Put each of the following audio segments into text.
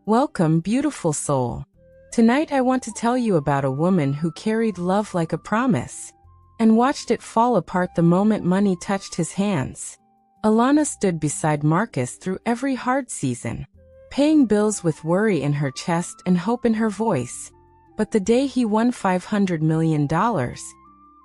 Welcome, beautiful soul. Tonight I want to tell you about a woman who carried love like a promise and watched it fall apart the moment money touched his hands. Alana stood beside Marcus through every hard season, paying bills with worry in her chest and hope in her voice. But the day he won $500 million,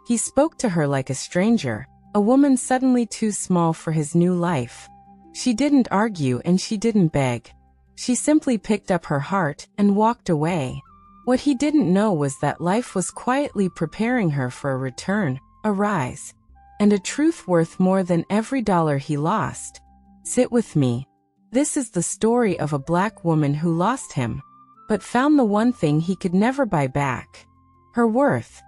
he spoke to her like a stranger, a woman suddenly too small for his new life. She didn't argue and she didn't beg. She simply picked up her heart and walked away. What he didn't know was that life was quietly preparing her for a return, a rise, and a truth worth more than every dollar he lost. Sit with me. This is the story of a black woman who lost him, but found the one thing he could never buy back: her worth.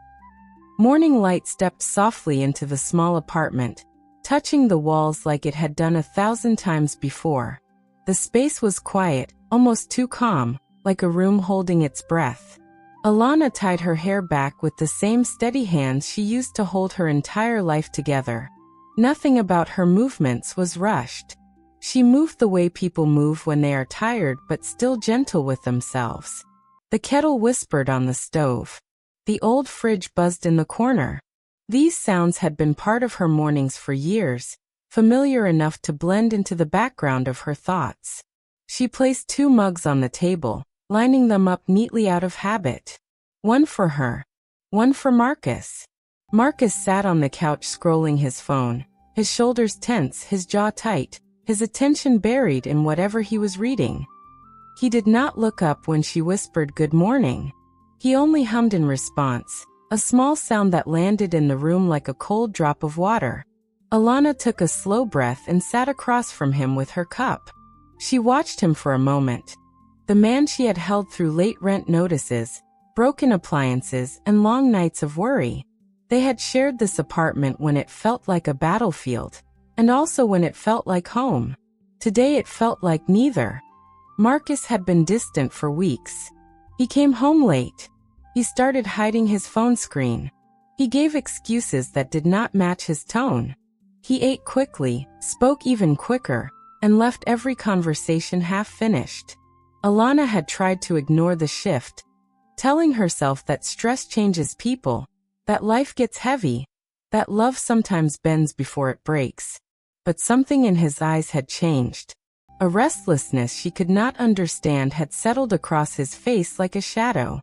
Morning light stepped softly into the small apartment, touching the walls like it had done 1,000 times before. The space was quiet, almost too calm, like a room holding its breath. Alana tied her hair back with the same steady hands she used to hold her entire life together. Nothing about her movements was rushed. She moved the way people move when they are tired but still gentle with themselves. The kettle whispered on the stove. The old fridge buzzed in the corner. These sounds had been part of her mornings for years, familiar enough to blend into the background of her thoughts. She placed 2 mugs on the table, lining them up neatly out of habit. One for her, one for Marcus. Marcus sat on the couch scrolling his phone, his shoulders tense, his jaw tight, his attention buried in whatever he was reading. He did not look up when she whispered good morning. He only hummed in response, a small sound that landed in the room like a cold drop of water. Alana took a slow breath and sat across from him with her cup. She watched him for a moment. The man she had held through late rent notices, broken appliances, and long nights of worry. They had shared this apartment when it felt like a battlefield, and also when it felt like home. Today it felt like neither. Marcus had been distant for weeks. He came home late. He started hiding his phone screen. He gave excuses that did not match his tone. He ate quickly, spoke even quicker, and left every conversation half-finished. Alana had tried to ignore the shift, telling herself that stress changes people, that life gets heavy, that love sometimes bends before it breaks. But something in his eyes had changed. A restlessness she could not understand had settled across his face like a shadow.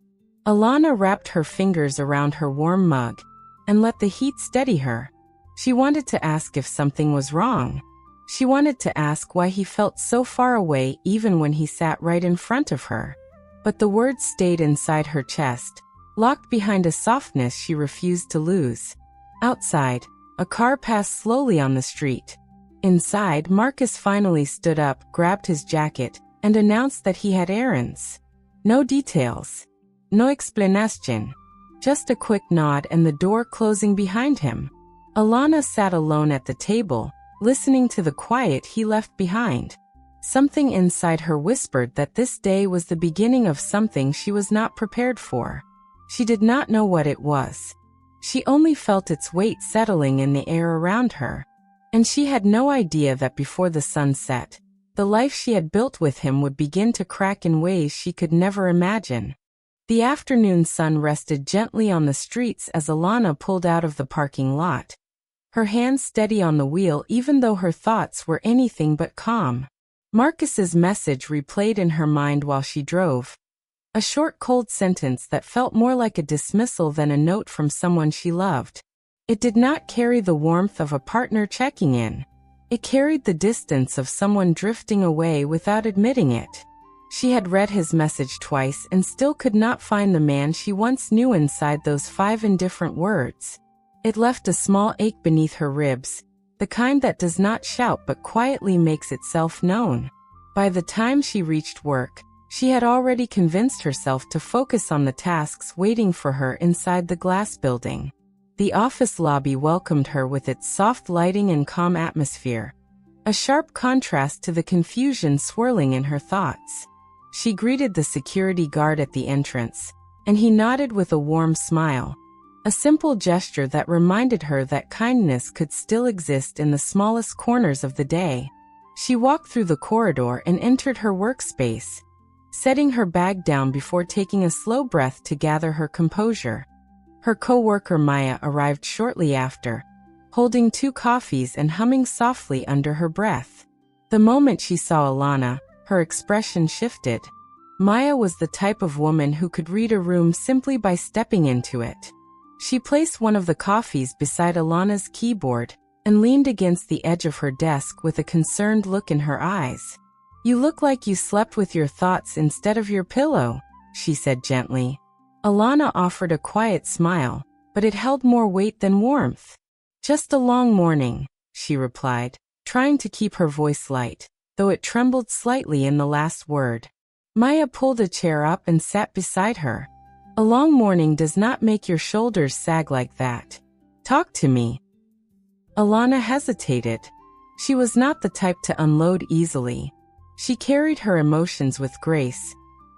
Alana wrapped her fingers around her warm mug and let the heat steady her. She wanted to ask if something was wrong. She wanted to ask why he felt so far away even when he sat right in front of her. But the words stayed inside her chest, locked behind a softness she refused to lose. Outside, a car passed slowly on the street. Inside, Marcus finally stood up, grabbed his jacket, and announced that he had errands. No details. No explanation. Just a quick nod and the door closing behind him. Alana sat alone at the table, listening to the quiet he left behind. Something inside her whispered that this day was the beginning of something she was not prepared for. She did not know what it was. She only felt its weight settling in the air around her. And she had no idea that before the sun set, the life she had built with him would begin to crack in ways she could never imagine. The afternoon sun rested gently on the streets as Alana pulled out of the parking lot, her hands steady on the wheel even though her thoughts were anything but calm. Marcus's message replayed in her mind while she drove. A short cold sentence that felt more like a dismissal than a note from someone she loved. It did not carry the warmth of a partner checking in. It carried the distance of someone drifting away without admitting it. She had read his message twice and still could not find the man she once knew inside those 5 indifferent words. It left a small ache beneath her ribs, the kind that does not shout but quietly makes itself known. By the time she reached work, she had already convinced herself to focus on the tasks waiting for her inside the glass building. The office lobby welcomed her with its soft lighting and calm atmosphere, a sharp contrast to the confusion swirling in her thoughts. She greeted the security guard at the entrance, and he nodded with a warm smile, a simple gesture that reminded her that kindness could still exist in the smallest corners of the day. She walked through the corridor and entered her workspace. setting her bag down before taking a slow breath to gather her composure. Her co-worker Maya arrived shortly after, holding 2 coffees and humming softly under her breath. The moment she saw Alana, her expression shifted. Maya was the type of woman who could read a room simply by stepping into it. She placed one of the coffees beside Alana's keyboard and leaned against the edge of her desk with a concerned look in her eyes. "You look like you slept with your thoughts instead of your pillow," she said gently. Alana offered a quiet smile, but it held more weight than warmth. "Just a long morning," she replied, trying to keep her voice light, though it trembled slightly in the last word. Maya pulled a chair up and sat beside her. "A long morning does not make your shoulders sag like that. Talk to me." Alana hesitated. She was not the type to unload easily. She carried her emotions with grace,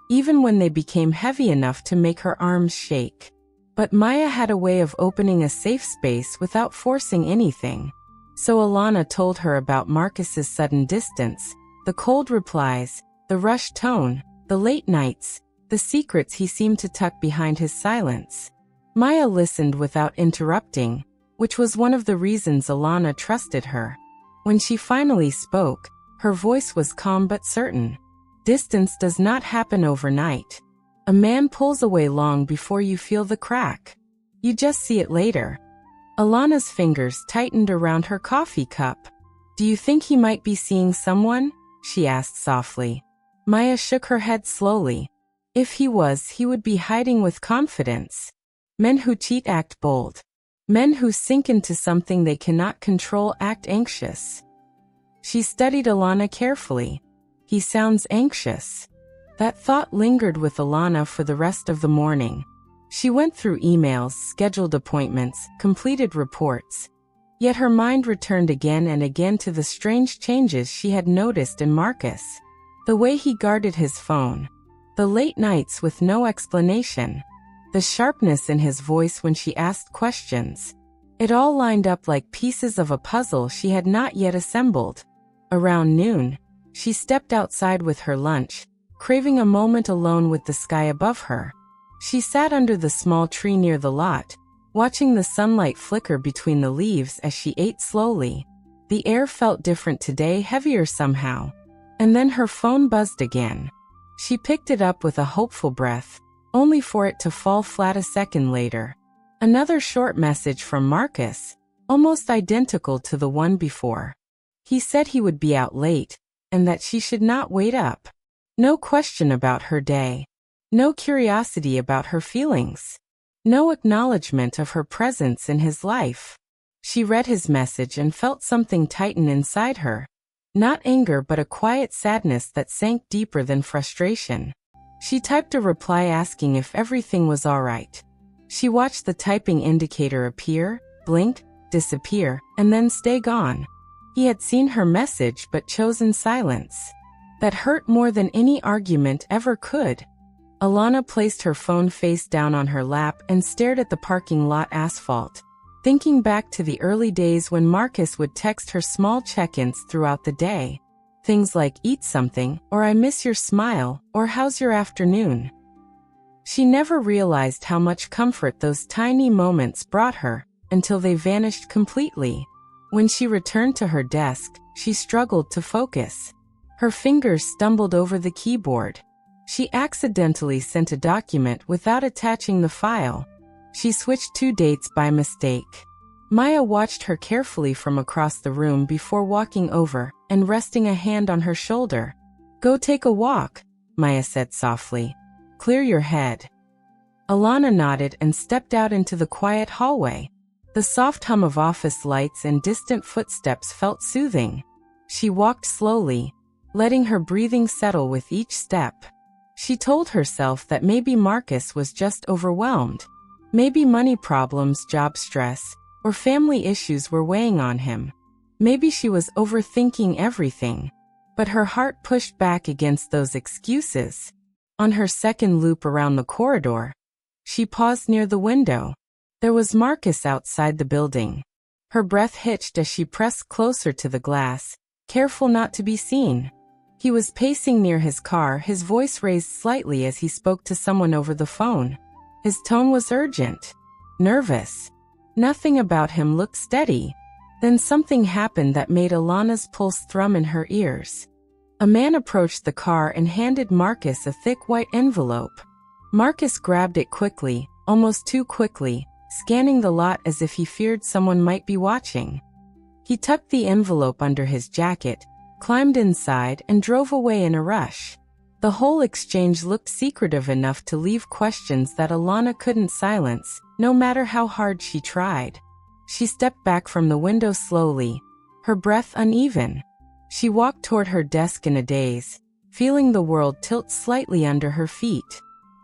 even when they became heavy enough to make her arms shake. But Maya had a way of opening a safe space without forcing anything. So Alana told her about Marcus's sudden distance, the cold replies, the rushed tone, the late nights, the secrets he seemed to tuck behind his silence. Maya listened without interrupting, which was one of the reasons Alana trusted her. When she finally spoke, her voice was calm but certain. "Distance does not happen overnight. A man pulls away long before you feel the crack. You just see it later." Alana's fingers tightened around her coffee cup. "Do you think he might be seeing someone?" she asked softly. Maya shook her head slowly. "If he was, he would be hiding with confidence. Men who cheat act bold. Men who sink into something they cannot control act anxious." She studied Alana carefully. "He sounds anxious." That thought lingered with Alana for the rest of the morning. She went through emails, scheduled appointments, completed reports. Yet her mind returned again and again to the strange changes she had noticed in Marcus. The way he guarded his phone. The late nights with no explanation. The sharpness in his voice when she asked questions. It all lined up like pieces of a puzzle she had not yet assembled. Around noon, she stepped outside with her lunch, craving a moment alone with the sky above her. She sat under the small tree near the lot, watching the sunlight flicker between the leaves as she ate slowly. The air felt different today, heavier somehow. And then her phone buzzed again. She picked it up with a hopeful breath, only for it to fall flat a second later. Another short message from Marcus, almost identical to the one before. He said he would be out late, and that she should not wait up. No question about her day. No curiosity about her feelings. No acknowledgement of her presence in his life. She read his message and felt something tighten inside her. Not anger but a quiet sadness that sank deeper than frustration. She typed a reply asking if everything was all right. She watched the typing indicator appear, blink, disappear, and then stay gone. He had seen her message but chosen silence. That hurt more than any argument ever could. Alana placed her phone face down on her lap and stared at the parking lot asphalt, thinking back to the early days when Marcus would text her small check-ins throughout the day. Things like "eat something," or "I miss your smile," or "how's your afternoon?" She never realized how much comfort those tiny moments brought her, until they vanished completely. When she returned to her desk, she struggled to focus. Her fingers stumbled over the keyboard. She accidentally sent a document without attaching the file. She switched 2 dates by mistake. Maya watched her carefully from across the room before walking over and resting a hand on her shoulder. "Go take a walk," Maya said softly. "Clear your head." Alana nodded and stepped out into the quiet hallway. The soft hum of office lights and distant footsteps felt soothing. She walked slowly, letting her breathing settle with each step. She told herself that maybe Marcus was just overwhelmed. Maybe money problems, job stress, or family issues were weighing on him. Maybe she was overthinking everything. But her heart pushed back against those excuses. On her second loop around the corridor, she paused near the window. There was Marcus outside the building. Her breath hitched as she pressed closer to the glass, careful not to be seen. He was pacing near his car, his voice raised slightly as he spoke to someone over the phone. His tone was urgent, nervous. Nothing about him looked steady. Then something happened that made Alana's pulse thrum in her ears. A man approached the car and handed Marcus a thick white envelope. Marcus grabbed it quickly, almost too quickly, scanning the lot as if he feared someone might be watching. He tucked the envelope under his jacket, climbed inside, and drove away in a rush. The whole exchange looked secretive enough to leave questions that Alana couldn't silence, no matter how hard she tried. She stepped back from the window slowly, her breath uneven. She walked toward her desk in a daze, feeling the world tilt slightly under her feet.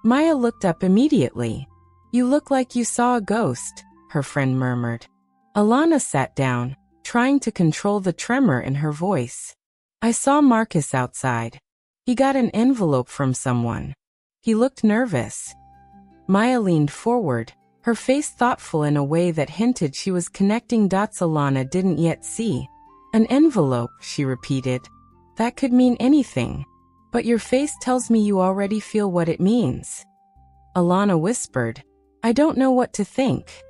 Maya looked up immediately. "You look like you saw a ghost," her friend murmured. Alana sat down, trying to control the tremor in her voice. "I saw Marcus outside. He got an envelope from someone. He looked nervous." Maya leaned forward, her face thoughtful in a way that hinted she was connecting dots Alana didn't yet see. "An envelope," she repeated. "That could mean anything. But your face tells me you already feel what it means." Alana whispered, "I don't know what to think."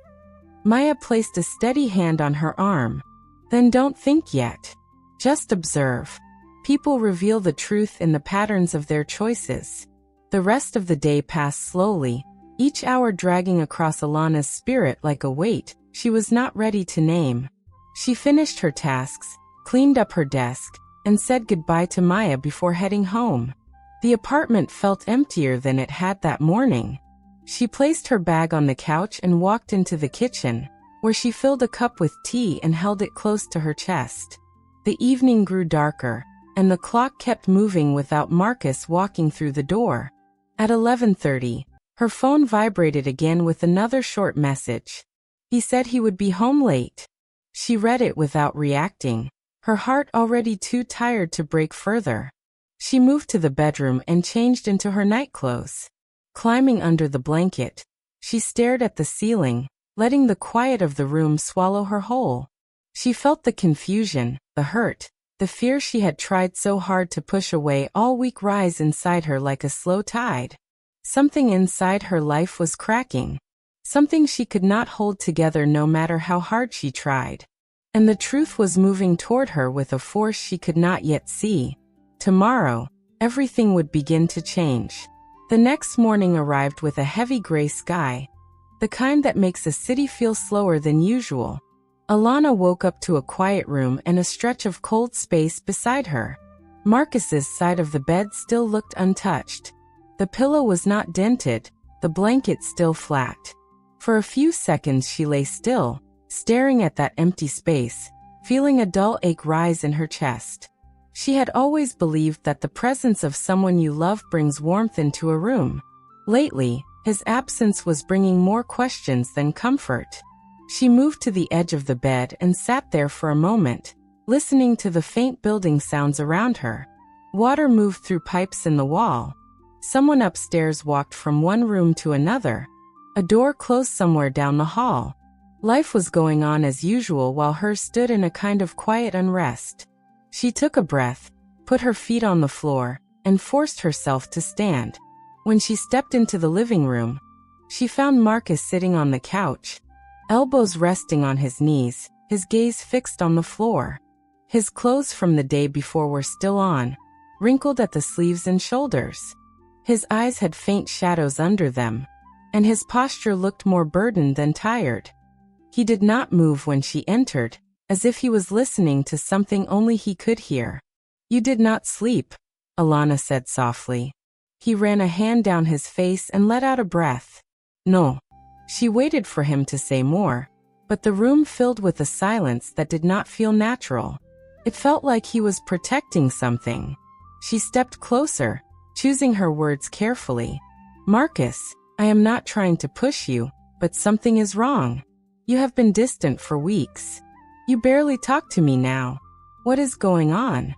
Maya placed a steady hand on her arm. "Then don't think yet. Just observe. People reveal the truth in the patterns of their choices." The rest of the day passed slowly, each hour dragging across Alana's spirit like a weight she was not ready to name. She finished her tasks, cleaned up her desk, and said goodbye to Maya before heading home. The apartment felt emptier than it had that morning. She placed her bag on the couch and walked into the kitchen, where she filled a cup with tea and held it close to her chest. The evening grew darker, and the clock kept moving without Marcus walking through the door. At 11:30, her phone vibrated again with another short message. He said he would be home late. She read it without reacting, her heart already too tired to break further. She moved to the bedroom and changed into her nightclothes. Climbing under the blanket, she stared at the ceiling, letting the quiet of the room swallow her whole. She felt the confusion, the hurt, the fear she had tried so hard to push away all week rise inside her like a slow tide. Something inside her life was cracking. Something she could not hold together no matter how hard she tried. And the truth was moving toward her with a force she could not yet see. Tomorrow, everything would begin to change. The next morning arrived with a heavy gray sky, the kind that makes a city feel slower than usual. Alana woke up to a quiet room and a stretch of cold space beside her. Marcus's side of the bed still looked untouched. The pillow was not dented, the blanket still flat. For a few seconds she lay still, staring at that empty space, feeling a dull ache rise in her chest. She had always believed that the presence of someone you love brings warmth into a room. Lately, his absence was bringing more questions than comfort. She moved to the edge of the bed and sat there for a moment, listening to the faint building sounds around her. Water moved through pipes in the wall. Someone upstairs walked from one room to another. A door closed somewhere down the hall. Life was going on as usual while hers stood in a kind of quiet unrest. She took a breath, put her feet on the floor, and forced herself to stand. When she stepped into the living room, she found Marcus sitting on the couch, elbows resting on his knees, his gaze fixed on the floor. His clothes from the day before were still on, wrinkled at the sleeves and shoulders. His eyes had faint shadows under them, and his posture looked more burdened than tired. He did not move when she entered, as if he was listening to something only he could hear. "You did not sleep," Alana said softly. He ran a hand down his face and let out a breath. "No." She waited for him to say more, but the room filled with a silence that did not feel natural. It felt like he was protecting something. She stepped closer, choosing her words carefully. "Marcus, I am not trying to push you, but something is wrong. You have been distant for weeks. You barely talk to me now. What is going on?"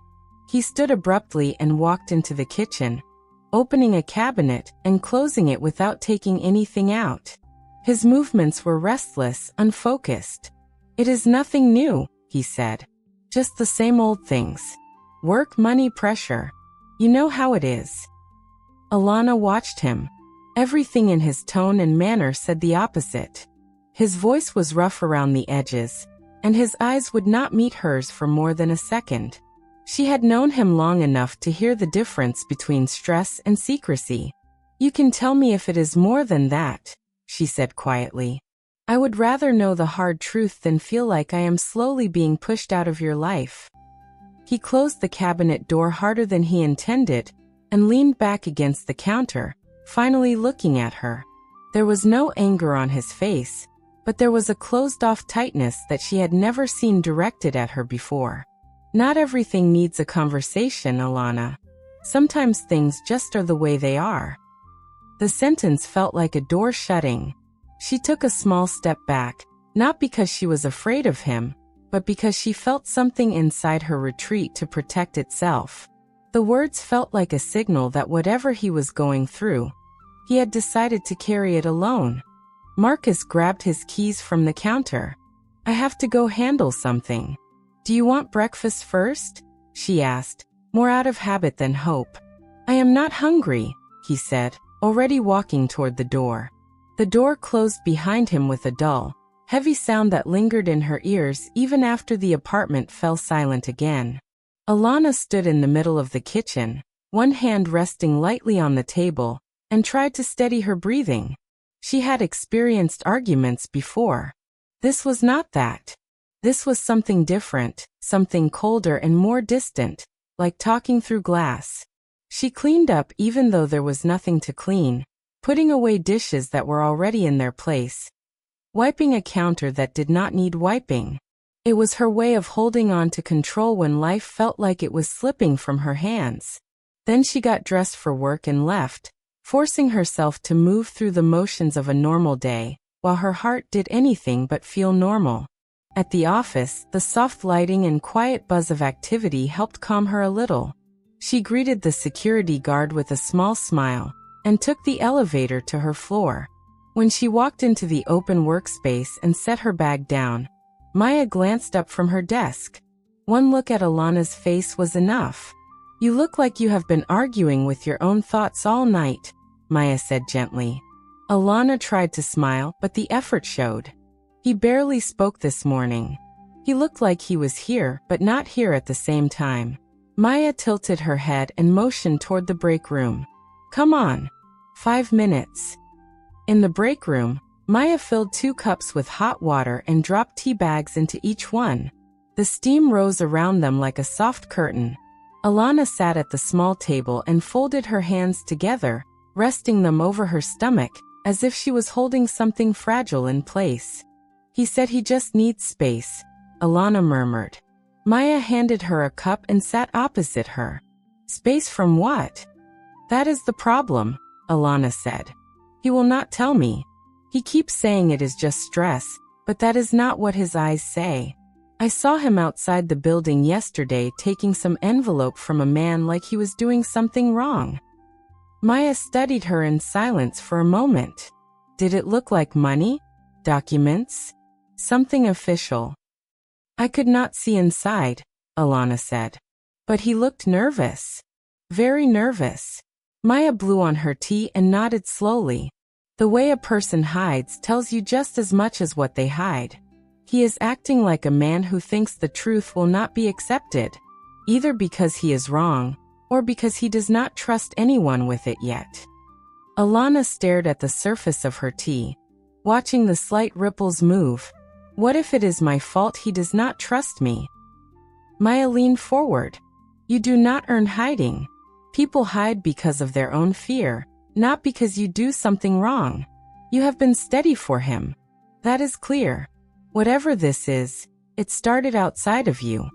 He stood abruptly and walked into the kitchen, opening a cabinet and closing it without taking anything out. His movements were restless, unfocused. "It is nothing new," he said. "Just the same old things. Work, money, pressure. You know how it is. Alana watched him. Everything in his tone and manner said the opposite. His voice was rough around the edges, and his eyes would not meet hers for more than a second. She had known him long enough to hear the difference between stress and secrecy. You can tell me if it is more than that, she said quietly. I would rather know the hard truth than feel like I am slowly being pushed out of your life. He closed the cabinet door harder than he intended and leaned back against the counter, finally looking at her. There was no anger on his face, but there was a closed-off tightness that she had never seen directed at her before. Not everything needs a conversation, Alana. Sometimes things just are the way they are. The sentence felt like a door shutting. She took a small step back, not because she was afraid of him, but because she felt something inside her retreat to protect itself. The words felt like a signal that whatever he was going through, he had decided to carry it alone. Marcus grabbed his keys from the counter. I have to go handle something. Do you want breakfast first? She asked, more out of habit than hope. I am not hungry, he said, already walking toward the door. The door closed behind him with a dull, heavy sound that lingered in her ears even after the apartment fell silent again. Alana stood in the middle of the kitchen, one hand resting lightly on the table, and tried to steady her breathing. She had experienced arguments before. This was not that. This was something different, something colder and more distant, like talking through glass. She cleaned up even though there was nothing to clean, putting away dishes that were already in their place, wiping a counter that did not need wiping. It was her way of holding on to control when life felt like it was slipping from her hands. Then she got dressed for work and left, forcing herself to move through the motions of a normal day, while her heart did anything but feel normal. At the office, the soft lighting and quiet buzz of activity helped calm her a little. She greeted the security guard with a small smile and took the elevator to her floor. When she walked into the open workspace and set her bag down, Maya glanced up from her desk. One look at Alana's face was enough. You look like you have been arguing with your own thoughts all night, Maya said gently. Alana tried to smile, but the effort showed. He barely spoke this morning. He looked like he was here, but not here at the same time. Maya tilted her head and motioned toward the break room. Come on. 5 minutes. In the break room, Maya filled 2 cups with hot water and dropped tea bags into each one. The steam rose around them like a soft curtain. Alana sat at the small table and folded her hands together, resting them over her stomach, as if she was holding something fragile in place. He said he just needs space, Alana murmured. Maya handed her a cup and sat opposite her. Space from what? That is the problem, Alana said. He will not tell me. He keeps saying it is just stress, but that is not what his eyes say. I saw him outside the building yesterday taking some envelope from a man like he was doing something wrong. Maya studied her in silence for a moment. Did it look like money? Documents? Something official? I could not see inside, Alana said. But he looked nervous. Very nervous. Maya blew on her tea and nodded slowly. The way a person hides tells you just as much as what they hide. He is acting like a man who thinks the truth will not be accepted, either because he is wrong, or because he does not trust anyone with it yet. Alana stared at the surface of her tea, watching the slight ripples move. What if it is my fault he does not trust me? Maya leaned forward. You do not earn hiding. People hide because of their own fear, not because you do something wrong. You have been steady for him. That is clear. Whatever this is, it started outside of you.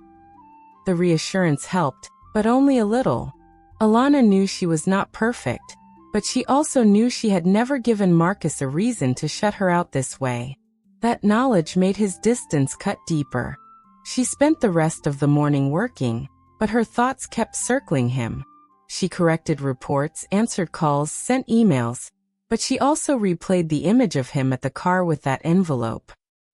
The reassurance helped, but only a little. Alana knew she was not perfect, but she also knew she had never given Marcus a reason to shut her out this way. That knowledge made his distance cut deeper. She spent the rest of the morning working, but her thoughts kept circling him. She corrected reports, answered calls, sent emails, but she also replayed the image of him at the car with that envelope.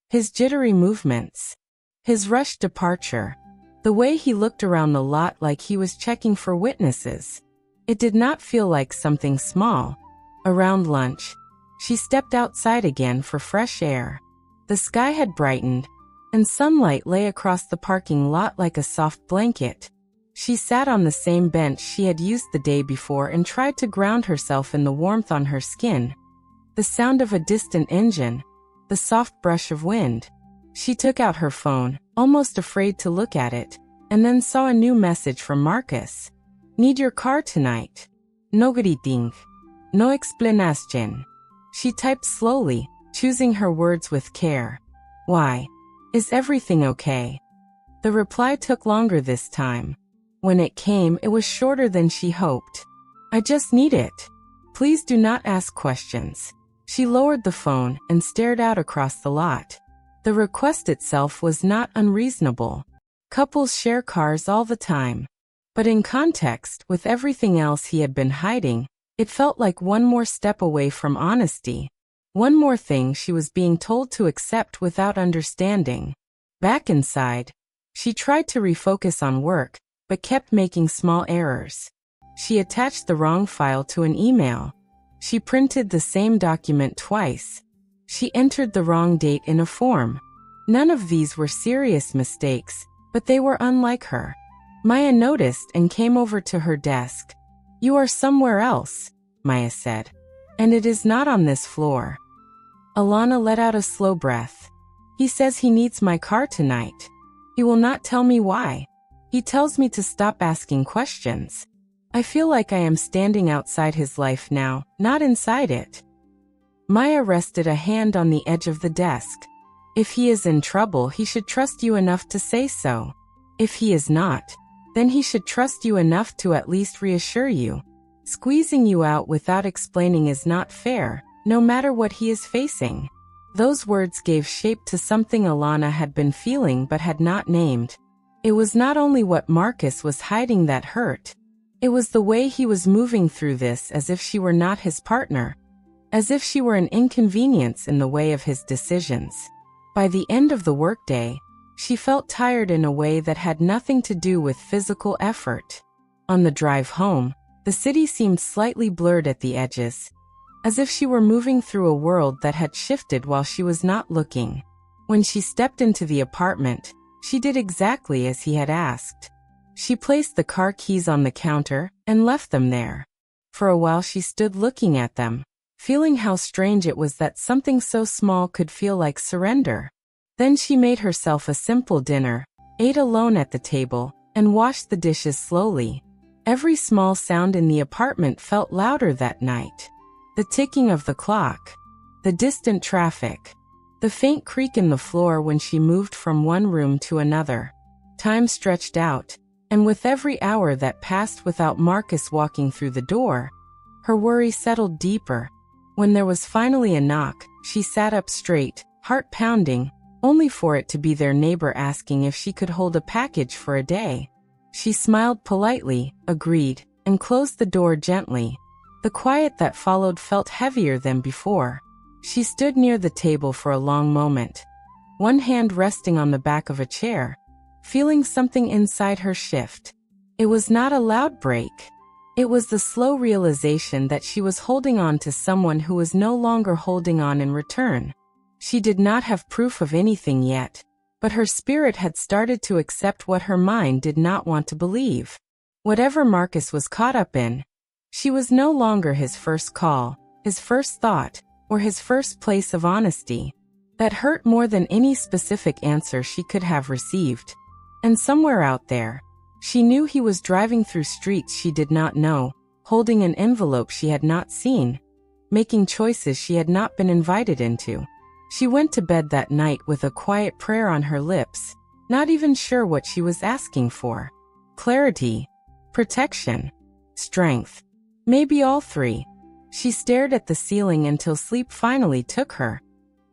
His jittery movements. His rushed departure. The way he looked around the lot like he was checking for witnesses. It did not feel like something small. Around lunch, she stepped outside again for fresh air. The sky had brightened, and sunlight lay across the parking lot like a soft blanket. She sat on the same bench she had used the day before and tried to ground herself in the warmth on her skin. The sound of a distant engine, the soft brush of wind. She took out her phone, almost afraid to look at it, and then saw a new message from Marcus. Need your car tonight. No griting. No explanación. She typed slowly, choosing her words with care. Why? Is everything okay? The reply took longer this time. When it came, it was shorter than she hoped. I just need it. Please do not ask questions. She lowered the phone and stared out across the lot. The request itself was not unreasonable. Couples share cars all the time. But in context, with everything else he had been hiding, it felt like one more step away from honesty. One more thing she was being told to accept without understanding. Back inside, she tried to refocus on work, but kept making small errors. She attached the wrong file to an email. She printed the same document twice. She entered the wrong date in a form. None of these were serious mistakes, but they were unlike her. Maya noticed and came over to her desk. You are somewhere else, Maya said. And it is not on this floor. Alana let out a slow breath. He says he needs my car tonight. He will not tell me why. He tells me to stop asking questions. I feel like I am standing outside his life now, not inside it. Maya rested a hand on the edge of the desk. If he is in trouble, he should trust you enough to say so. If he is not, then he should trust you enough to at least reassure you. Squeezing you out without explaining is not fair, no matter what he is facing. Those words gave shape to something Alana had been feeling but had not named. It was not only what Marcus was hiding that hurt. It was the way he was moving through this as if she were not his partner, as if she were an inconvenience in the way of his decisions. By the end of the workday, she felt tired in a way that had nothing to do with physical effort. On the drive home, the city seemed slightly blurred at the edges, as if she were moving through a world that had shifted while she was not looking. When she stepped into the apartment, she did exactly as he had asked. She placed the car keys on the counter and left them there. For a while she stood looking at them, feeling how strange it was that something so small could feel like surrender. Then she made herself a simple dinner, ate alone at the table, and washed the dishes slowly. Every small sound in the apartment felt louder that night. The ticking of the clock, the distant traffic, the faint creak in the floor when she moved from one room to another. Time stretched out, and with every hour that passed without Marcus walking through the door, her worry settled deeper. When there was finally a knock, she sat up straight, heart pounding, only for it to be their neighbor asking if she could hold a package for a day. She smiled politely, agreed, and closed the door gently. The quiet that followed felt heavier than before. She stood near the table for a long moment, one hand resting on the back of a chair, feeling something inside her shift. It was not a loud break. It was the slow realization that she was holding on to someone who was no longer holding on in return. She did not have proof of anything yet, but her spirit had started to accept what her mind did not want to believe. Whatever Marcus was caught up in, she was no longer his first call, his first thought, or his first place of honesty. That hurt more than any specific answer she could have received. And somewhere out there, she knew he was driving through streets she did not know, holding an envelope she had not seen, making choices she had not been invited into. She went to bed that night with a quiet prayer on her lips, not even sure what she was asking for. Clarity, protection, strength, maybe all three. She stared at the ceiling until sleep finally took her,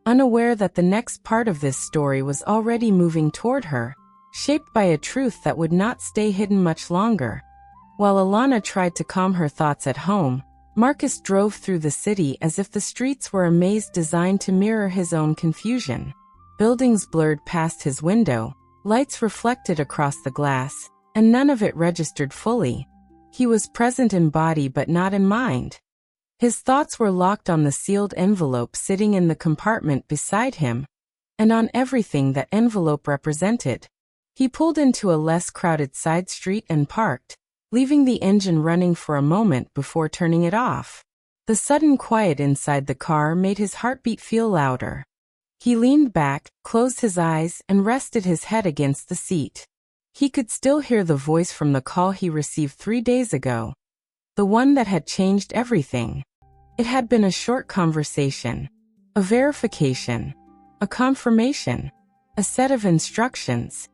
unaware that the next part of this story was already moving toward her, shaped by a truth that would not stay hidden much longer. While Alana tried to calm her thoughts at home, Marcus drove through the city as if the streets were a maze designed to mirror his own confusion. Buildings blurred past his window, Lights reflected across the glass, and none of it registered fully. He was present in body but not in mind. His thoughts were locked on the sealed envelope sitting in the compartment beside him, and on everything that envelope represented. He pulled into a less crowded side street and parked, leaving the engine running for a moment before turning it off. The sudden quiet inside the car made his heartbeat feel louder. He leaned back, closed his eyes, and rested his head against the seat. He could still hear the voice from the call he received 3 days ago, the one that had changed everything. It had been a short conversation, a verification, a confirmation, a set of instructions.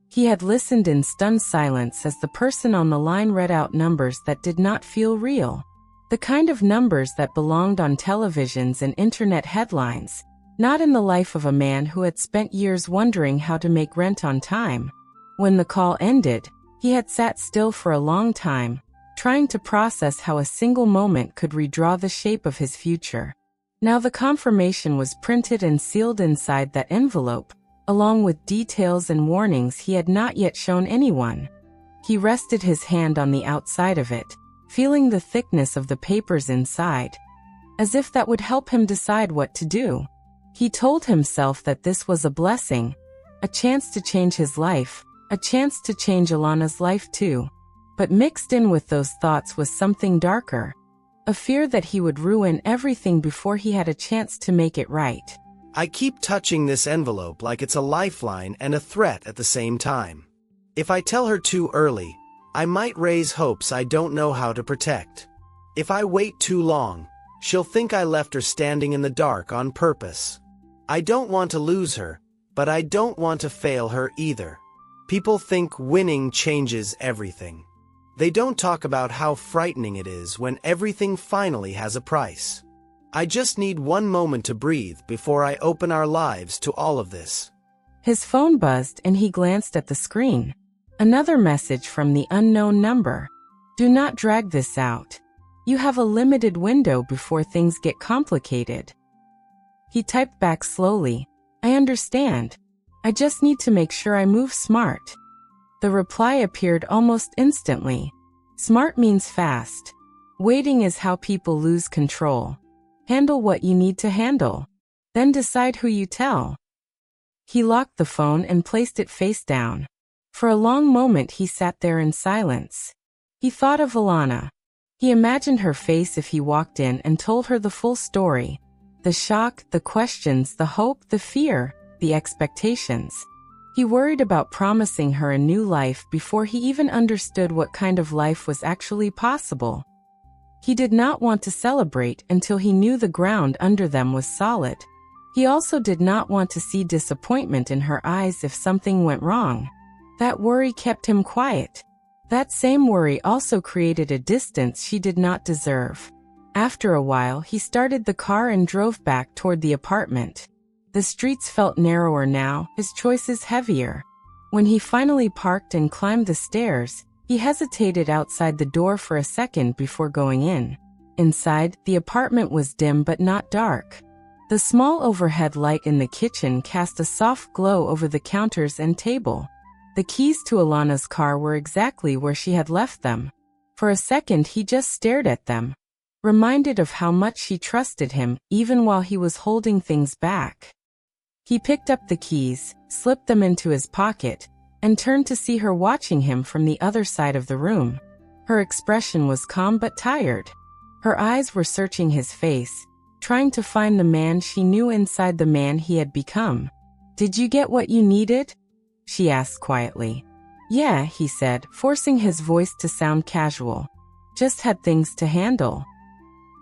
He had listened in stunned silence as the person on the line read out numbers that did not feel real. The kind of numbers that belonged on televisions and internet headlines, not in the life of a man who had spent years wondering how to make rent on time. When the call ended, he had sat still for a long time, trying to process how a single moment could redraw the shape of his future. Now the confirmation was printed and sealed inside that envelope, along with details and warnings he had not yet shown anyone. He rested his hand on the outside of it, feeling the thickness of the papers inside, as if that would help him decide what to do. He told himself that this was a blessing, a chance to change his life, a chance to change Alana's life too. But mixed in with those thoughts was something darker, a fear that he would ruin everything before he had a chance to make it right. I keep touching this envelope like it's a lifeline and a threat at the same time. If I tell her too early, I might raise hopes I don't know how to protect. If I wait too long, she'll think I left her standing in the dark on purpose. I don't want to lose her, but I don't want to fail her either. People think winning changes everything. They don't talk about how frightening it is when everything finally has a price. I just need one moment to breathe before I open our lives to all of this. His phone buzzed and he glanced at the screen. Another message from the unknown number. Do not drag this out. You have a limited window before things get complicated. He typed back slowly. I understand. I just need to make sure I move smart. The reply appeared almost instantly. Smart means fast. Waiting is how people lose control. Handle what you need to handle. Then decide who you tell. He locked the phone and placed it face down. For a long moment he sat there in silence. He thought of Alana. He imagined her face if he walked in and told her the full story. The shock, the questions, the hope, the fear, the expectations. He worried about promising her a new life before he even understood what kind of life was actually possible. He did not want to celebrate until he knew the ground under them was solid. He also did not want to see disappointment in her eyes if something went wrong. That worry kept him quiet. That same worry also created a distance she did not deserve. After a while, he started the car and drove back toward the apartment. The streets felt narrower now, his choices heavier. When he finally parked and climbed the stairs, he hesitated outside the door for a second before going in. Inside, the apartment was dim but not dark. The small overhead light in the kitchen cast a soft glow over the counters and table. The keys to Alana's car were exactly where she had left them. For a second he just stared at them, reminded of how much she trusted him even while he was holding things back. He picked up the keys, slipped them into his pocket, and turned to see her watching him from the other side of the room. Her expression was calm but tired. Her eyes were searching his face, trying to find the man she knew inside the man he had become. "Did you get what you needed?" she asked quietly. "Yeah," he said, forcing his voice to sound casual. "Just had things to handle."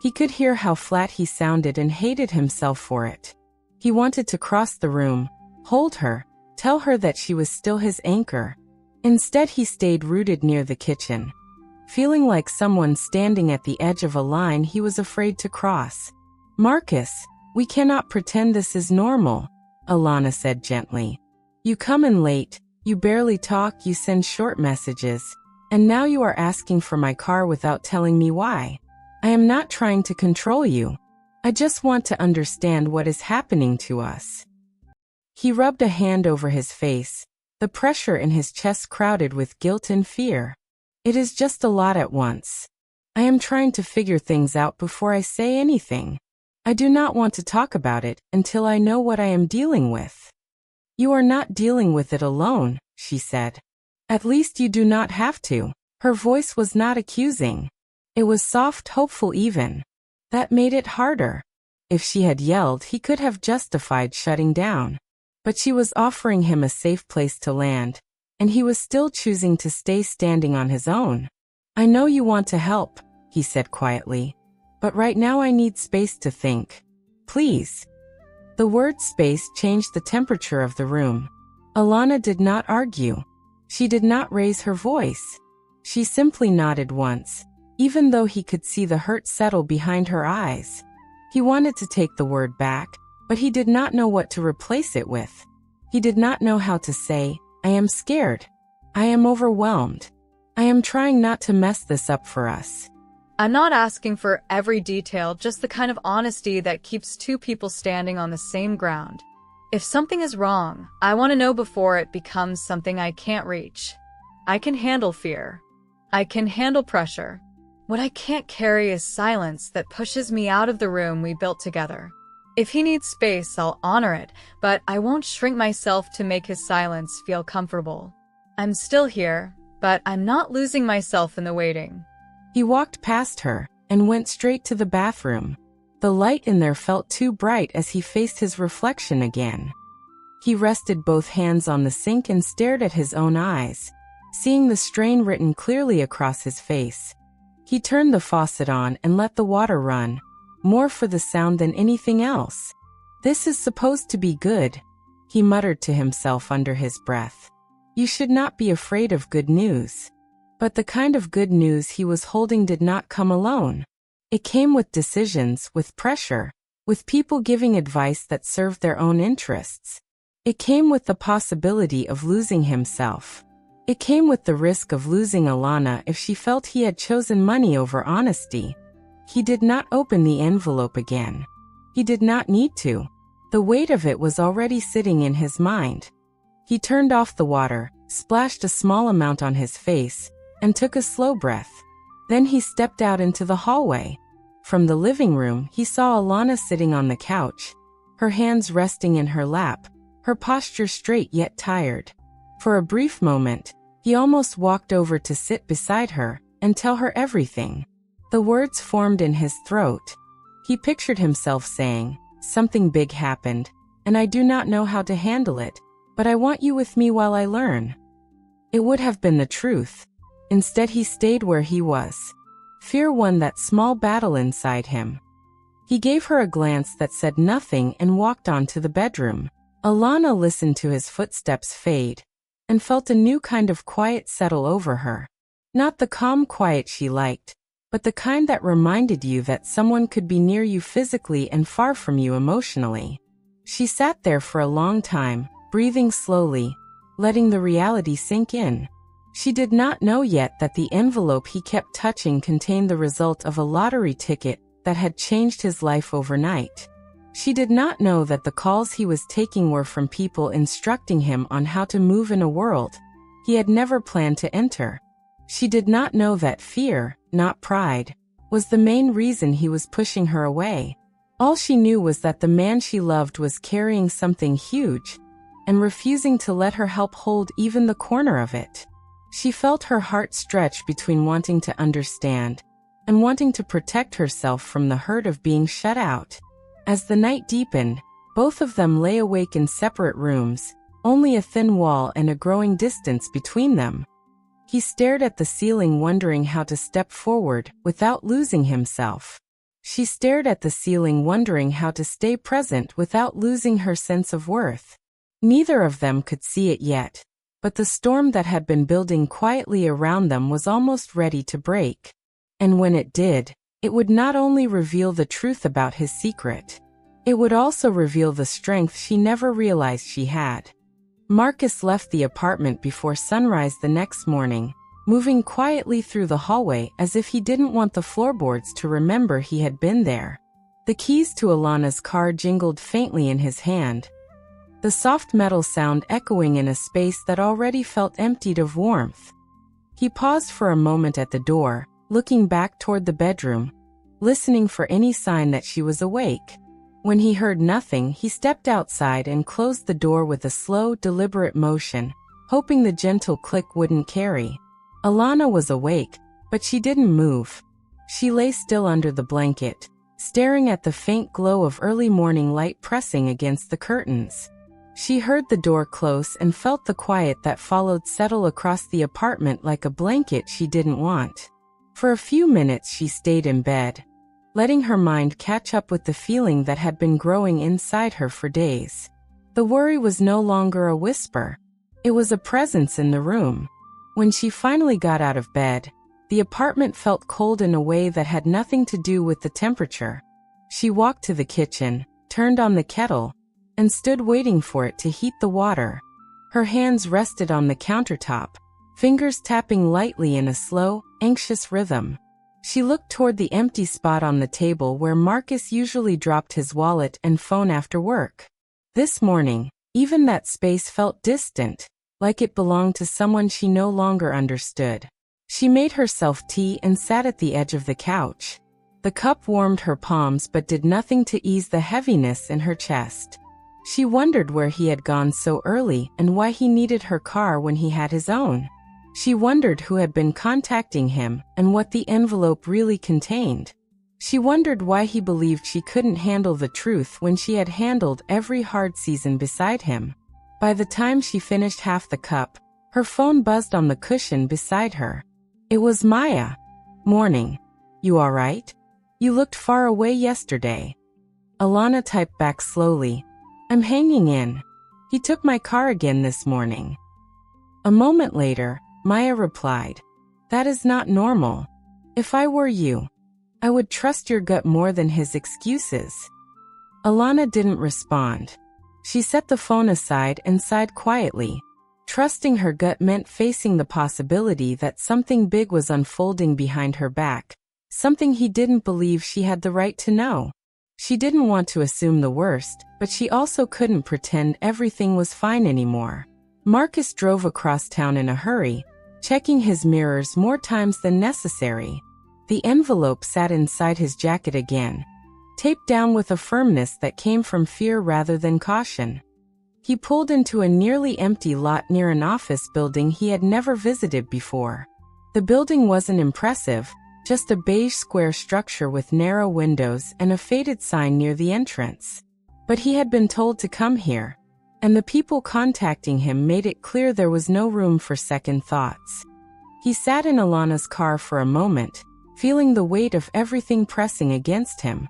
He could hear how flat he sounded and hated himself for it. He wanted to cross the room, hold her, tell her that she was still his anchor. Instead he stayed rooted near the kitchen, feeling like someone standing at the edge of a line he was afraid to cross. "Marcus, we cannot pretend this is normal," Alana said gently. "You come in late, you barely talk, you send short messages, and now you are asking for my car without telling me why. I am not trying to control you. I just want to understand what is happening to us." He rubbed a hand over his face, the pressure in his chest crowded with guilt and fear. It is just a lot at once. I am trying to figure things out before I say anything. I do not want to talk about it until I know what I am dealing with. You are not dealing with it alone, she said. At least you do not have to. Her voice was not accusing. It was soft, hopeful even. That made it harder. If she had yelled, he could have justified shutting down. But she was offering him a safe place to land, and he was still choosing to stay standing on his own. I know you want to help, he said quietly. But right now I need space to think. Please. The word space changed the temperature of the room. Alana did not argue. She did not raise her voice. She simply nodded once, even though he could see the hurt settle behind her eyes. He wanted to take the word back, but he did not know what to replace it with. He did not know how to say, I am scared. I am overwhelmed. I am trying not to mess this up for us. I'm not asking for every detail, just the kind of honesty that keeps two people standing on the same ground. If something is wrong, I want to know before it becomes something I can't reach. I can handle fear. I can handle pressure. What I can't carry is silence that pushes me out of the room we built together. If he needs space, I'll honor it, but I won't shrink myself to make his silence feel comfortable. I'm still here, but I'm not losing myself in the waiting. He walked past her and went straight to the bathroom. The light in there felt too bright as he faced his reflection again. He rested both hands on the sink and stared at his own eyes, seeing the strain written clearly across his face. He turned the faucet on and let the water run, more for the sound than anything else. This is supposed to be good, he muttered to himself under his breath. You should not be afraid of good news. But the kind of good news he was holding did not come alone. It came with decisions, with pressure, with people giving advice that served their own interests. It came with the possibility of losing himself. It came with the risk of losing Alana if she felt he had chosen money over honesty. He did not open the envelope again. He did not need to. The weight of it was already sitting in his mind. He turned off the water, splashed a small amount on his face, and took a slow breath. Then he stepped out into the hallway. From the living room, he saw Alana sitting on the couch, her hands resting in her lap, her posture straight yet tired. For a brief moment, he almost walked over to sit beside her and tell her everything. The words formed in his throat. He pictured himself saying, "Something big happened, and I do not know how to handle it, but I want you with me while I learn." It would have been the truth. Instead, he stayed where he was. Fear won that small battle inside him. He gave her a glance that said nothing and walked on to the bedroom. Alana listened to his footsteps fade and felt a new kind of quiet settle over her. Not the calm quiet she liked, but the kind that reminded you that someone could be near you physically and far from you emotionally. She sat there for a long time, breathing slowly, letting the reality sink in. She did not know yet that the envelope he kept touching contained the result of a lottery ticket that had changed his life overnight. She did not know that the calls he was taking were from people instructing him on how to move in a world he had never planned to enter. She did not know that fear, not pride, was the main reason he was pushing her away. All she knew was that the man she loved was carrying something huge and refusing to let her help hold even the corner of it. She felt her heart stretch between wanting to understand and wanting to protect herself from the hurt of being shut out. As the night deepened, both of them lay awake in separate rooms, only a thin wall and a growing distance between them. He stared at the ceiling, wondering how to step forward without losing himself. She stared at the ceiling, wondering how to stay present without losing her sense of worth. Neither of them could see it yet, but the storm that had been building quietly around them was almost ready to break. And when it did, it would not only reveal the truth about his secret, it would also reveal the strength she never realized she had. Marcus left the apartment before sunrise the next morning, moving quietly through the hallway as if he didn't want the floorboards to remember he had been there. The keys to Alana's car jingled faintly in his hand. the soft metal sound echoing in a space that already felt emptied of warmth. He paused for a moment at the door, looking back toward the bedroom, listening for any sign that she was awake. When he heard nothing, he stepped outside and closed the door with a slow, deliberate motion, hoping the gentle click wouldn't carry. Alana was awake, but she didn't move. She lay still under the blanket, staring at the faint glow of early morning light pressing against the curtains. She heard the door close and felt the quiet that followed settle across the apartment like a blanket she didn't want. For a few minutes she stayed in bed, letting her mind catch up with the feeling that had been growing inside her for days. The worry was no longer a whisper. It was a presence in the room. When she finally got out of bed, the apartment felt cold in a way that had nothing to do with the temperature. She walked to the kitchen, turned on the kettle, and stood waiting for it to heat the water. Her hands rested on the countertop, fingers tapping lightly in a slow, anxious rhythm. She looked toward the empty spot on the table where Marcus usually dropped his wallet and phone after work. This morning, even that space felt distant, like it belonged to someone she no longer understood. She made herself tea and sat at the edge of the couch. The cup warmed her palms but did nothing to ease the heaviness in her chest. She wondered where he had gone so early and why he needed her car when he had his own. She wondered who had been contacting him and what the envelope really contained. She wondered why he believed she couldn't handle the truth when she had handled every hard season beside him. By the time she finished half the cup, her phone buzzed on the cushion beside her. It was Maya. "Morning. You all right? You looked far away yesterday." Alana typed back slowly. "I'm hanging in. He took my car again this morning." A moment later, Maya replied, "That is not normal. If I were you, I would trust your gut more than his excuses." Alana didn't respond. She set the phone aside and sighed quietly. Trusting her gut meant facing the possibility that something big was unfolding behind her back, something he didn't believe she had the right to know. She didn't want to assume the worst, but she also couldn't pretend everything was fine anymore. Marcus drove across town in a hurry, checking his mirrors more times than necessary. The envelope sat inside his jacket again, taped down with a firmness that came from fear rather than caution. He pulled into a nearly empty lot near an office building he had never visited before. The building wasn't impressive, just a beige square structure with narrow windows and a faded sign near the entrance. But he had been told to come here, and the people contacting him made it clear there was no room for second thoughts. He sat in Alana's car for a moment, feeling the weight of everything pressing against him.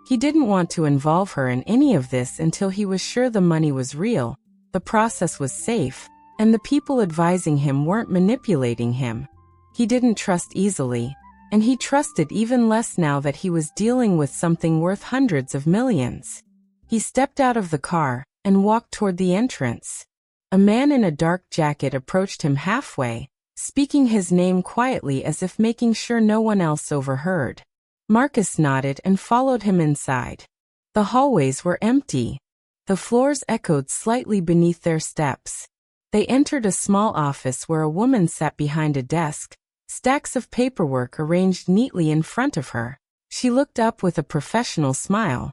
He didn't want to involve her in any of this until he was sure the money was real, the process was safe, and the people advising him weren't manipulating him. He didn't trust easily, and he trusted even less now that he was dealing with something worth hundreds of millions. He stepped out of the car and walked toward the entrance. A man in a dark jacket approached him halfway, speaking his name quietly as if making sure no one else overheard. Marcus nodded and followed him inside. The hallways were empty. The floors echoed slightly beneath their steps. They entered a small office where a woman sat behind a desk, stacks of paperwork arranged neatly in front of her. She looked up with a professional smile.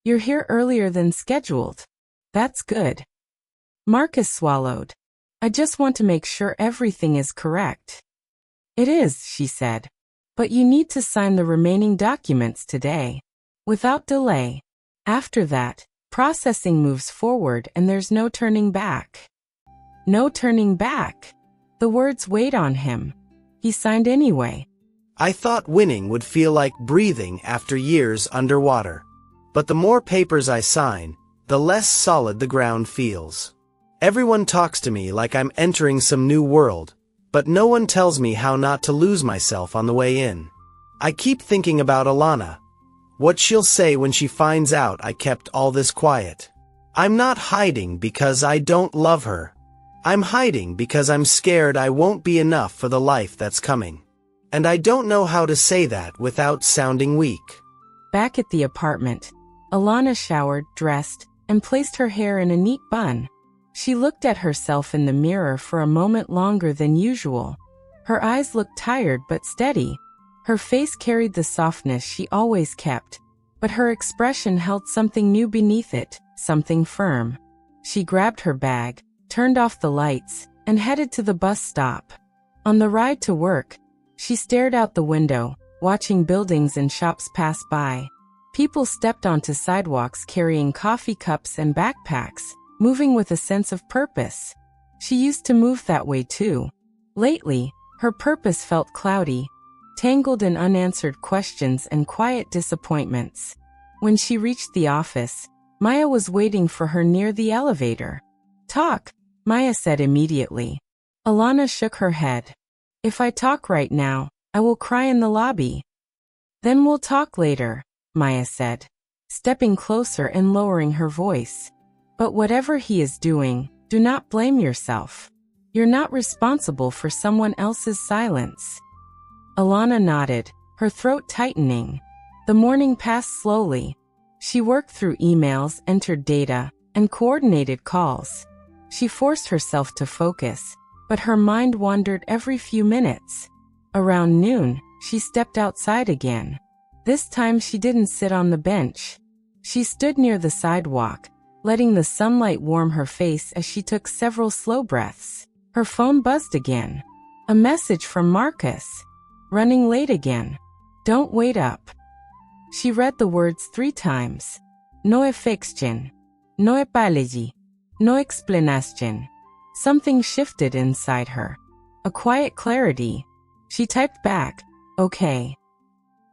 "You're here earlier than scheduled. That's good." Marcus swallowed. "I just want to make sure everything is correct." "It is," she said. "But you need to sign the remaining documents today, without delay. After that, processing moves forward and there's no turning back." No turning back. The words weighed on him. He signed anyway. I thought winning would feel like breathing after years underwater. But the more papers I sign, the less solid the ground feels. Everyone talks to me like I'm entering some new world, but no one tells me how not to lose myself on the way in. I keep thinking about Alana. What she'll say when she finds out I kept all this quiet. I'm not hiding because I don't love her. I'm hiding because I'm scared I won't be enough for the life that's coming. And I don't know how to say that without sounding weak. Back at the apartment, Alana showered, dressed, and placed her hair in a neat bun. She looked at herself in the mirror for a moment longer than usual. Her eyes looked tired but steady. Her face carried the softness she always kept, but her expression held something new beneath it, something firm. She grabbed her bag, turned off the lights, and headed to the bus stop. On the ride to work, she stared out the window, watching buildings and shops pass by. People stepped onto sidewalks carrying coffee cups and backpacks, moving with a sense of purpose. She used to move that way too. Lately, her purpose felt cloudy, tangled in unanswered questions and quiet disappointments. When she reached the office, Maya was waiting for her near the elevator. "Talk," Maya said immediately. Alana shook her head. "If I talk right now, I will cry in the lobby." "Then we'll talk later," Maya said, stepping closer and lowering her voice. "But whatever he is doing, do not blame yourself. You're not responsible for someone else's silence." Alana nodded, her throat tightening. The morning passed slowly. She worked through emails, entered data, and coordinated calls. She forced herself to focus, but her mind wandered every few minutes. Around noon, she stepped outside again. This time she didn't sit on the bench. She stood near the sidewalk, letting the sunlight warm her face as she took several slow breaths. Her phone buzzed again. A message from Marcus. "Running late again. Don't wait up." She read the words 3 times. "No affection. No apology. No explanation." Something shifted inside her. A quiet clarity. She typed back, "Okay."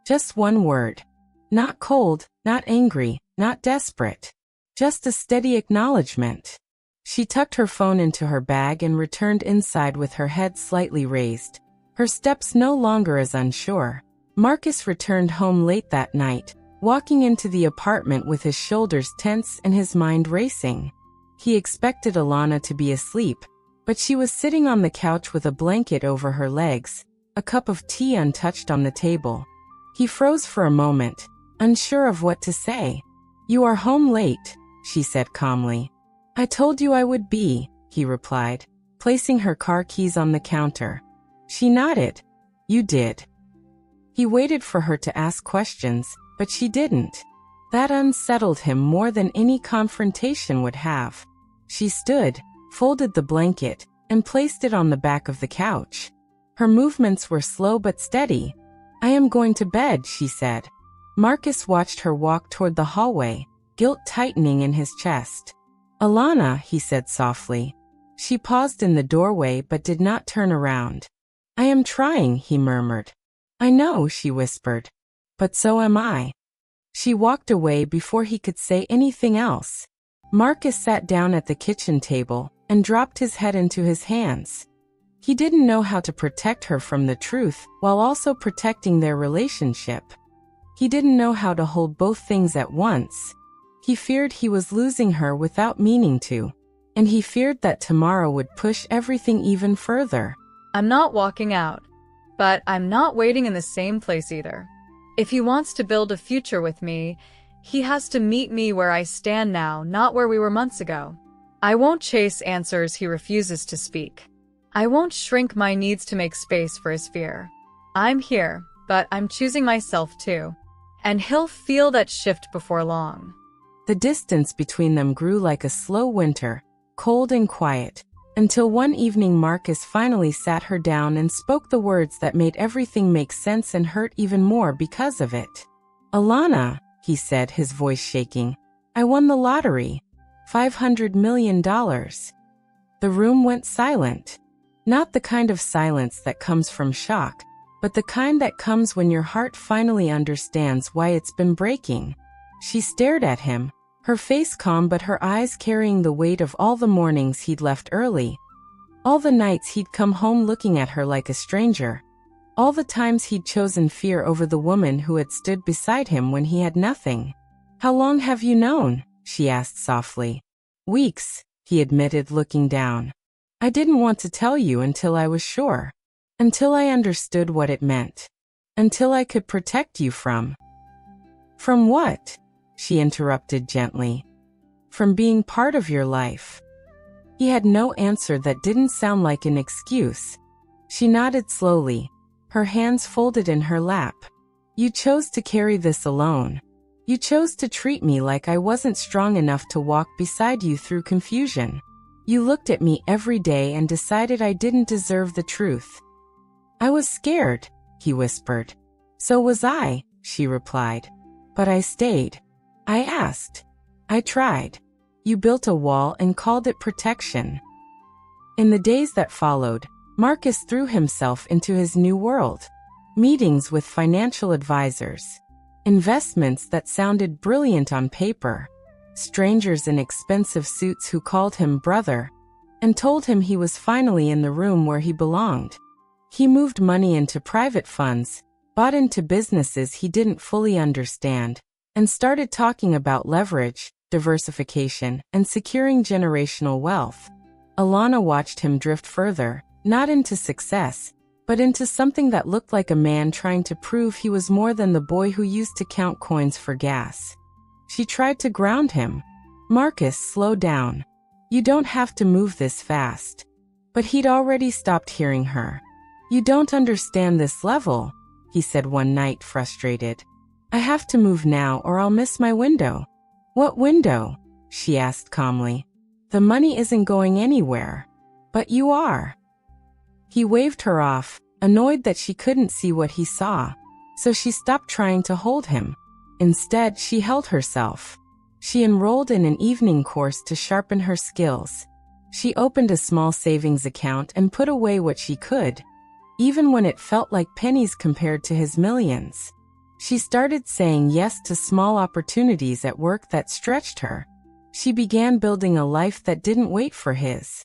Just one word. Not cold, not angry, not desperate. Just a steady acknowledgement. She tucked her phone into her bag and returned inside with her head slightly raised, her steps no longer as unsure. Marcus returned home late that night, walking into the apartment with his shoulders tense and his mind racing. He expected Alana to be asleep, but she was sitting on the couch with a blanket over her legs, a cup of tea untouched on the table. He froze for a moment, unsure of what to say. "You are home late," she said calmly. "I told you I would be," he replied, placing her car keys on the counter. She nodded. "You did." He waited for her to ask questions, but she didn't. That unsettled him more than any confrontation would have. She stood, folded the blanket, and placed it on the back of the couch. Her movements were slow but steady. "I am going to bed," she said. Marcus watched her walk toward the hallway, guilt tightening in his chest. "Alana," he said softly. She paused in the doorway but did not turn around. "I am trying," he murmured. "I know," she whispered. "But so am I." She walked away before he could say anything else. Marcus sat down at the kitchen table and dropped his head into his hands. He didn't know how to protect her from the truth while also protecting their relationship. He didn't know how to hold both things at once. He feared he was losing her without meaning to, and he feared that tomorrow would push everything even further. I'm not walking out, but I'm not waiting in the same place either. If he wants to build a future with me, he has to meet me where I stand now, not where we were months ago. I won't chase answers he refuses to speak. I won't shrink my needs to make space for his fear. I'm here, but I'm choosing myself too. And he'll feel that shift before long. The distance between them grew like a slow winter, cold and quiet, until one evening Marcus finally sat her down and spoke the words that made everything make sense and hurt even more because of it. "Alana," he said, his voice shaking, "I won the lottery. $500 million. The room went silent. Not the kind of silence that comes from shock, but the kind that comes when your heart finally understands why it's been breaking. She stared at him, her face calm but her eyes carrying the weight of all the mornings he'd left early. All the nights he'd come home looking at her like a stranger. All the times he'd chosen fear over the woman who had stood beside him when he had nothing. "How long have you known?" she asked softly. "Weeks," he admitted, looking down. "I didn't want to tell you until I was sure. Until I understood what it meant. Until I could protect you from..." "From what?" she interrupted gently. from being part of your life?" He had no answer that didn't sound like an excuse. She nodded slowly, her hands folded in her lap. "You chose to carry this alone. You chose to treat me like I wasn't strong enough to walk beside you through confusion. You looked at me every day and decided I didn't deserve the truth." "I was scared," he whispered. "So was I," she replied. "But I stayed. I asked. I tried. You built a wall and called it protection." In the days that followed, Marcus threw himself into his new world. Meetings with financial advisors. Investments that sounded brilliant on paper. Strangers in expensive suits who called him brother and told him he was finally in the room where he belonged. He moved money into private funds, bought into businesses he didn't fully understand, and started talking about leverage, diversification, and securing generational wealth. Alana watched him drift further, not into success, but into something that looked like a man trying to prove he was more than the boy who used to count coins for gas. She tried to ground him. "Marcus, slow down. You don't have to move this fast." But he'd already stopped hearing her. "You don't understand this level," he said one night, frustrated. "I have to move now or I'll miss my window." "What window?" she asked calmly. "The money isn't going anywhere." "But you are." He waved her off, annoyed that she couldn't see what he saw. So she stopped trying to hold him. Instead, she held herself. She enrolled in an evening course to sharpen her skills. She opened a small savings account and put away what she could, even when it felt like pennies compared to his millions. She started saying yes to small opportunities at work that stretched her. She began building a life that didn't wait for his.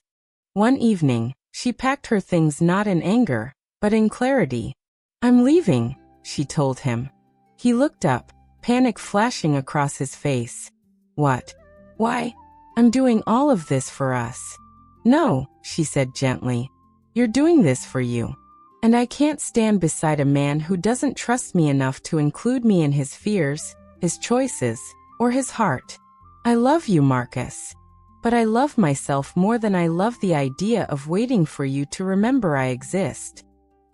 One evening, she packed her things not in anger, but in clarity. "I'm leaving," she told him. He looked up, panic flashing across his face. "What? Why? I'm doing all of this for us." "No," she said gently. "You're doing this for you. And I can't stand beside a man who doesn't trust me enough to include me in his fears, his choices, or his heart. I love you, Marcus. But I love myself more than I love the idea of waiting for you to remember I exist.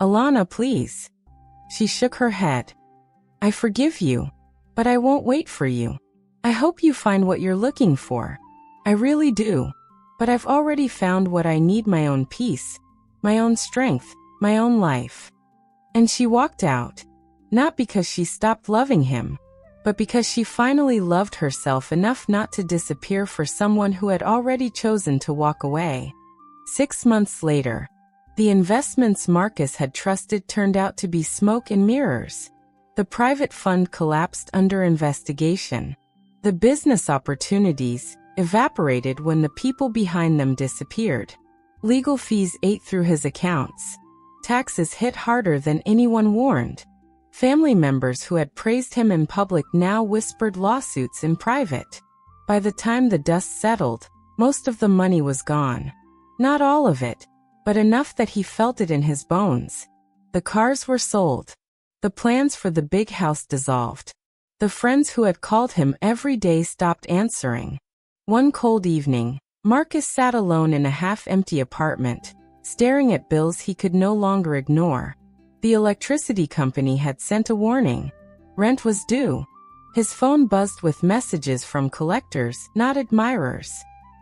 Alana, please." She shook her head. "I forgive you, but I won't wait for you. I hope you find what you're looking for. I really do. But I've already found what I need: my own peace, my own strength, my own life." And she walked out, not because she stopped loving him, but because she finally loved herself enough not to disappear for someone who had already chosen to walk away. 6 months later, the investments Marcus had trusted turned out to be smoke and mirrors. The private fund collapsed under investigation. The business opportunities evaporated when the people behind them disappeared. Legal fees ate through his accounts. Taxes hit harder than anyone warned. Family members who had praised him in public now whispered lawsuits in private. By the time the dust settled, most of the money was gone. Not all of it, but enough that he felt it in his bones. The cars were sold. The plans for the big house dissolved. The friends who had called him every day stopped answering. One cold evening, Marcus sat alone in a half-empty apartment, staring at bills he could no longer ignore. The electricity company had sent a warning. Rent was due. His phone buzzed with messages from collectors, not admirers.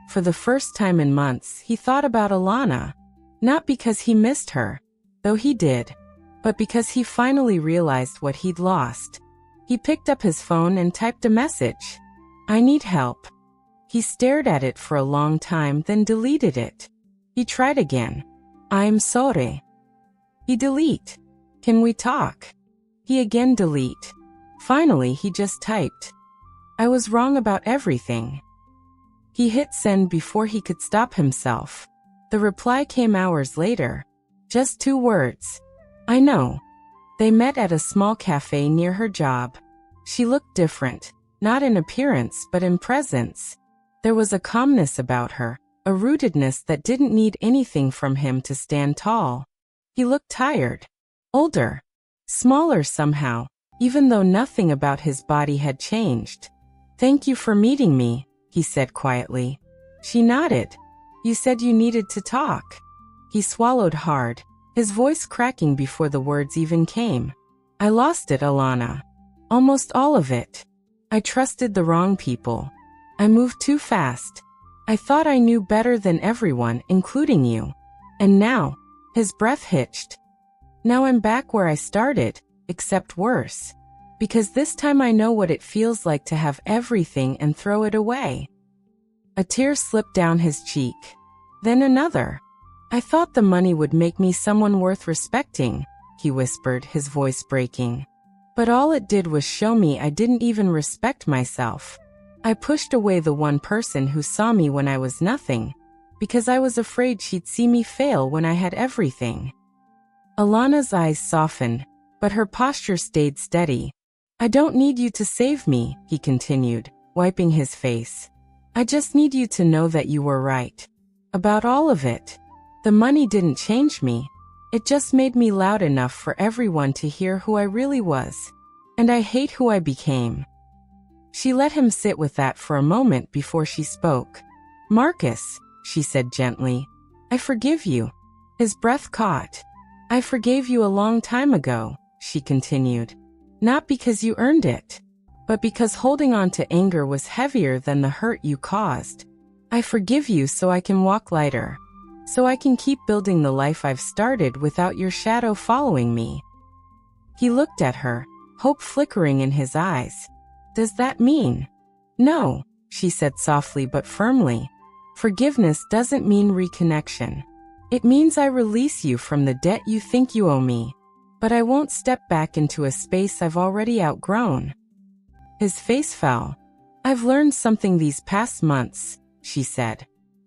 For the first time in months, he thought about Alana. Not because he missed her, though he did, but because he finally realized what he'd lost. He picked up his phone and typed a message. "I need help." He stared at it for a long time, then deleted it. He tried again. "I'm sorry." He delete. "Can we talk?" He again delete. Finally, he just typed, "I was wrong about everything." He hit send before he could stop himself. The reply came hours later. Just 2 words. "I know." They met at a small cafe near her job. She looked different, not in appearance but in presence. There was a calmness about her, a rootedness that didn't need anything from him to stand tall. He looked tired, older, smaller somehow, even though nothing about his body had changed. "Thank you for meeting me," he said quietly. She nodded. You said you needed to talk. He swallowed hard, his voice cracking before the words even came. I lost it, Alana. Almost all of it. I trusted the wrong people. I moved too fast. I thought I knew better than everyone, including you. And now, his breath hitched. Now I'm back where I started, except worse. Because this time I know what it feels like to have everything and throw it away. A tear slipped down his cheek. Then another. I thought the money would make me someone worth respecting, he whispered, his voice breaking. But all it did was show me I didn't even respect myself. I pushed away the one person who saw me when I was nothing, because I was afraid she'd see me fail when I had everything. Alana's eyes softened, but her posture stayed steady. I don't need you to save me, he continued, wiping his face. I just need you to know that you were right. About all of it. The money didn't change me. It just made me loud enough for everyone to hear who I really was. And I hate who I became. She let him sit with that for a moment before she spoke. Marcus, she said gently, I forgive you. His breath caught. I forgave you a long time ago, she continued. Not because you earned it, but because holding on to anger was heavier than the hurt you caused. I forgive you so I can walk lighter. So I can keep building the life I've started without your shadow following me. He looked at her, hope flickering in his eyes. Does that mean? No, she said softly but firmly. Forgiveness doesn't mean reconnection. It means I release you from the debt you think you owe me. But I won't step back into a space I've already outgrown. His face fell. I've learned something these past months, she said.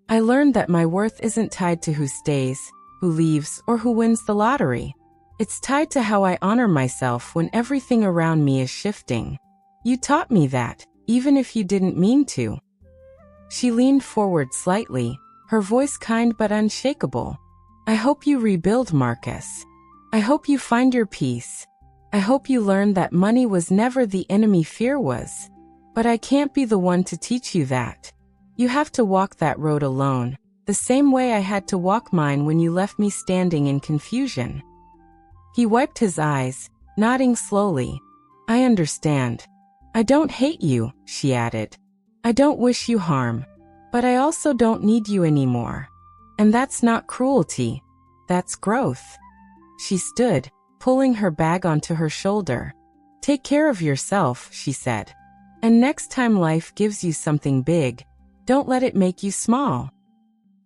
I learned that my worth isn't tied to who stays, who leaves, or who wins the lottery. It's tied to how I honor myself when everything around me is shifting. You taught me that, even if you didn't mean to. She leaned forward slightly, her voice kind but unshakable. I hope you rebuild, Marcus. I hope you find your peace. I hope you learn that money was never the enemy fear was. But I can't be the one to teach you that. You have to walk that road alone, the same way I had to walk mine when you left me standing in confusion. He wiped his eyes, nodding slowly. I understand. I don't hate you, she added. I don't wish you harm. But I also don't need you anymore. And that's not cruelty. That's growth. She stood, pulling her bag onto her shoulder. Take care of yourself, she said. And next time life gives you something big, don't let it make you small.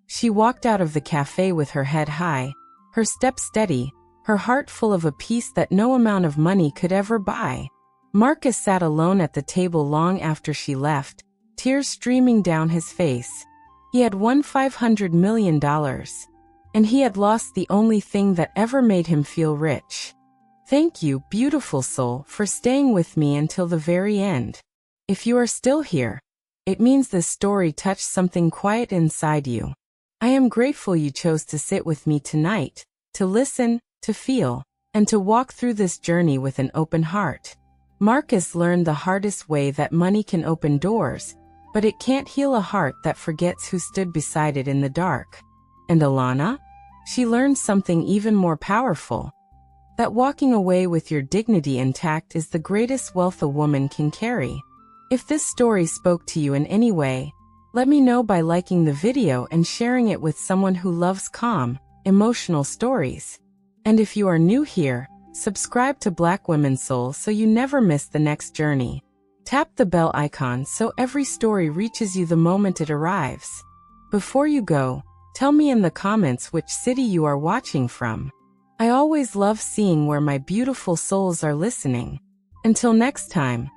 She walked out of the cafe with her head high, her step steady, her heart full of a peace that no amount of money could ever buy. Marcus sat alone at the table long after she left, tears streaming down his face. He had won $500 million. And he had lost the only thing that ever made him feel rich. Thank you, beautiful soul, for staying with me until the very end. If you are still here, it means this story touched something quiet inside you. I am grateful you chose to sit with me tonight, to listen, to feel, and to walk through this journey with an open heart. Marcus learned the hardest way that money can open doors, but it can't heal a heart that forgets who stood beside it in the dark. And Alana? She learned something even more powerful. That walking away with your dignity intact is the greatest wealth a woman can carry. If this story spoke to you in any way, let me know by liking the video and sharing it with someone who loves calm, emotional stories. And if you are new here, subscribe to Black Women's Soul so you never miss the next journey. Tap the bell icon so every story reaches you the moment it arrives. Before you go, tell me in the comments which city you are watching from. I always love seeing where my beautiful souls are listening. Until next time,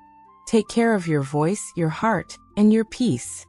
take care of your voice, your heart, and your peace.